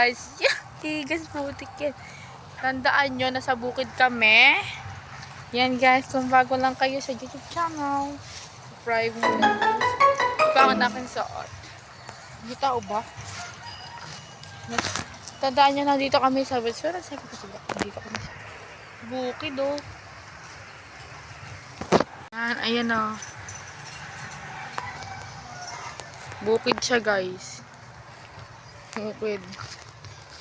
guys. Tigas putik yan. Tandaan nyo, nasa bukid kami. Yan guys, kung bago lang kayo sa YouTube channel, subscribe mo na. Ipangan nakin sa art. Hindi tao ba? Tandaan nyo, nandito kami sa Belsura. Nandito kami sa bukid oh. Yan, ayan oh. Bukid siya guys. Bukid.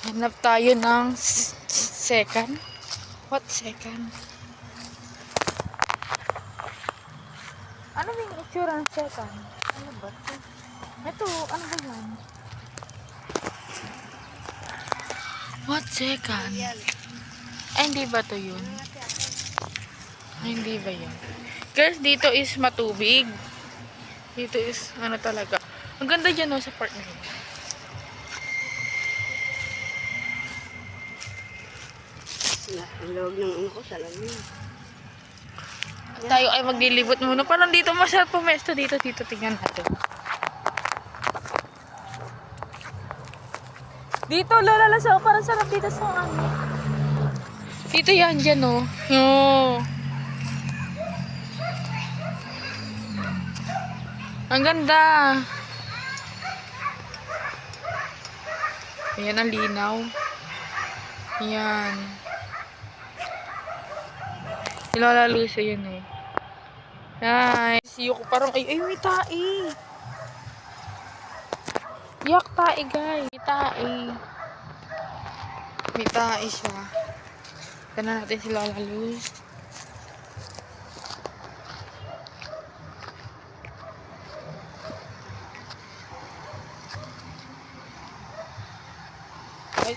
Hanap tayo ng second. What second? Ano yung itsura ng second? Ano ba ito? Ito, ano ba yan? What second? Ay, hindi ba ito yun? Ay, hindi ba yun? Guys, dito is matubig. Dito is, ano talaga. Ang ganda dyan no, sa part na yun. Ang loob ng ano ko, salamin. Tayo ay maglilibot muna. Parang dito masarap pumesto dito. Tingnan natin. Dito, lola so parang sarap dito sa ano. Dito yan, dyan oh. Oh. Ang ganda. Ayan ang linaw. Ayan. Lola Luisa yun eh. Ay, siyo ko parang, ay, may tae. Yak tae, guys. May tae. May tae siya. Tignan natin si Lola Luz. Ay,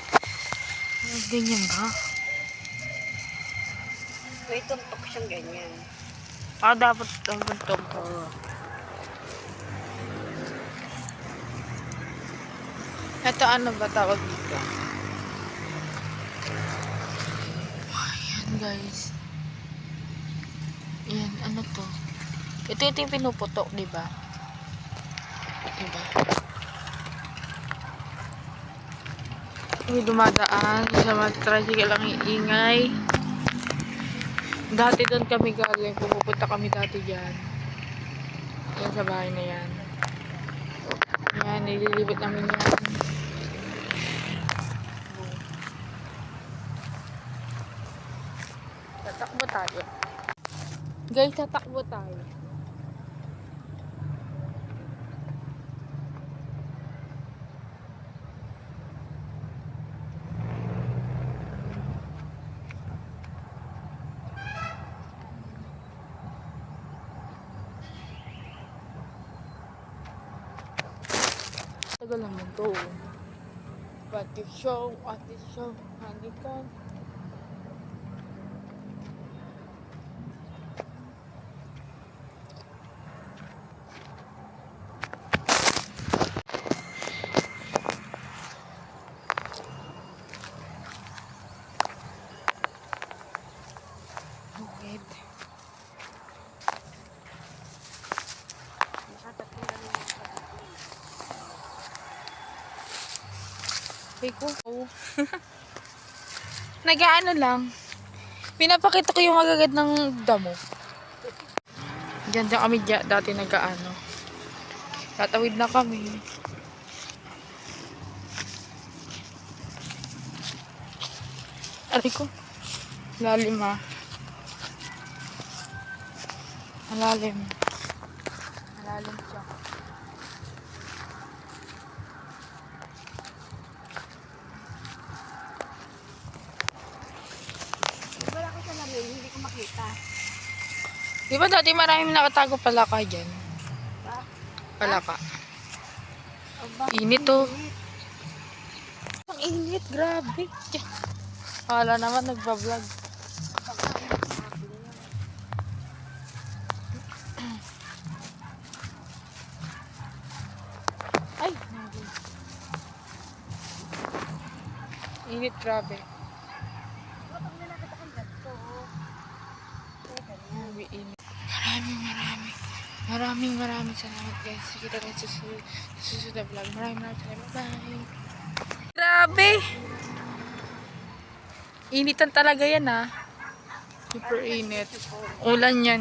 ganyan ba? May tuntok siyang ganyan. Ah, dapat tumpok. Ito ano ba tawag dito? Ayan guys. Ayan, ano to? Ito yung pinuputok, diba? Diba? May dumadaan sa mga tricycle ang iingay. Dati doon kami galing. Pumupunta kami dati dyan. Yan sa bahay na yan. Yan, nililibot namin yan. Tatakbo tayo. Guys, tatakbo tayo. Tagal naman to. Ate show, honey ka. Bukid. Ko. Oh. Nag-ano lang. Pinapakita ko yung magagad ng damo. Diyan kami dati nag-ano. Tatawid na kami. Aray ko. Lalim ah. Malalim. Malalim siya. Hindi ko makita. Di ba dati maraming nakatago palaka dyan? Palaka. Init to. Ang init, grabe. Wala naman nagbablog. Ay, init, grabe. Maraming salamat guys. Kita tayo sa susunod na vlog. Maraming salamat. Bye. grabe. Initan talaga yan ah. Super init. Ulan yan.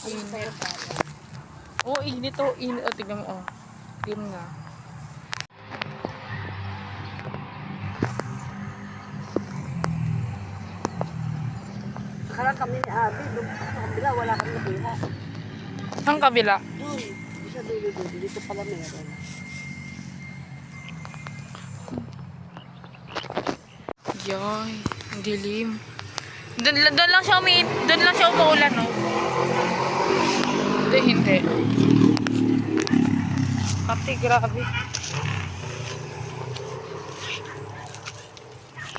Init. Oh, init oh. Init. Oh, tignan mo oh. Tignan nga. Nakarang kami ni Abby, doon sa kabila, wala kami nakuha. Ang kabila. Doon, sa dulo, dito pala meron. Yoy, ang dilim. Doon lang siya doon lang siya umuulan, no? Hindi. Pati, grabe.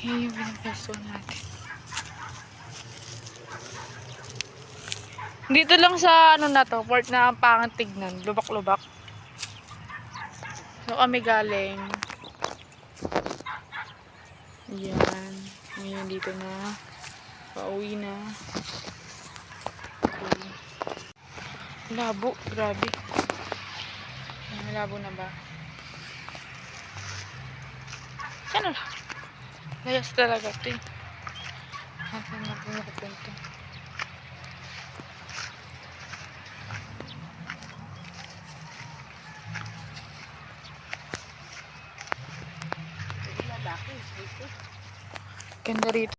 Yan yung pinapesto natin. Dito lang sa ano na to, port na ang pangat tignan. Lubak-lubak. So kami galing. Yan. Ngayon dito na. Pauwi na. Okay. Labo. Grabe. Malabo na ba? Yan na. Layas talaga ito eh. Saan na po nakapunta? Ganda rito.